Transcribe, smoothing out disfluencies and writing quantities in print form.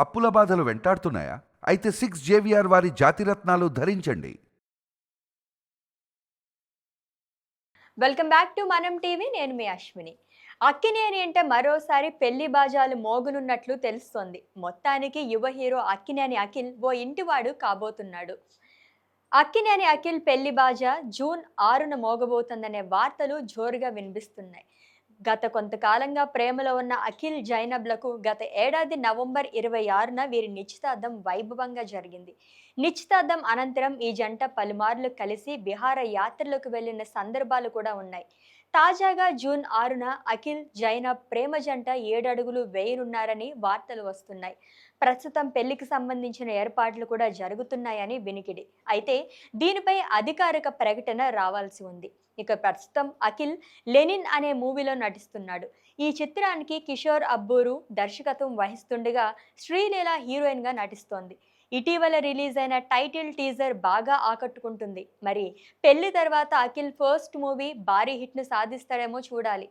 అప్పుల బాధలు వెంటాడుతున్నాయా? అయితే 6 జేవిఆర్ వారి జాతిరత్నాలు ధరించండి. వెల్కమ్ బ్యాక్ టు మనం టీవీ. నేను మీ అశ్విని. అక్కినేని అంటే మరోసారి పెళ్లి బాజాలు మోగనున్నట్లు తెలుస్తోంది. మొత్తానికి యువ హీరో అక్కినేని అఖిల్ ఓ ఇంటివాడు కాబోతున్నాడు. అక్కినేని అఖిల్ పెళ్లి బాజా జూన్ 6న మోగబోతోందనే వార్తలు జోరుగా వినిపిస్తున్నాయి. గత కొంతకాలంగా ప్రేమలో ఉన్న అఖిల్ జైనబ్లకు గత ఏడాది నవంబర్ 26న వీరి నిశ్చితార్థం వైభవంగా జరిగింది. నిశ్చితార్థం అనంతరం ఈ జంట పలుమార్లు కలిసి విహార యాత్రలకు వెళ్లిన సందర్భాలు కూడా ఉన్నాయి. తాజాగా జూన్ 6న అఖిల్ జైనబ్ ప్రేమ జంట 7 అడుగులు వేయనున్నారని వార్తలు వస్తున్నాయి. ప్రస్తుతం పెళ్లికి సంబంధించిన ఏర్పాట్లు కూడా జరుగుతున్నాయని వినికిడి. అయితే దీనిపై అధికారిక ప్రకటన రావాల్సి ఉంది. ఇక ప్రస్తుతం అఖిల్ లెనిన్ అనే మూవీలో నటిస్తున్నాడు. ఈ చిత్రానికి కిషోర్ అబ్బూరు దర్శకత్వం వహిస్తుండగా శ్రీలీల హీరోయిన్ గా నటిస్తోంది. ఇటీవల రిలీజ్ అయిన టైటిల్ టీజర్ బాగా ఆకట్టుకుంటుంది. మరి పెళ్లి తర్వాత అఖిల్ ఫస్ట్ మూవీ భారీ హిట్ ను సాధిస్తాడేమో చూడాలి.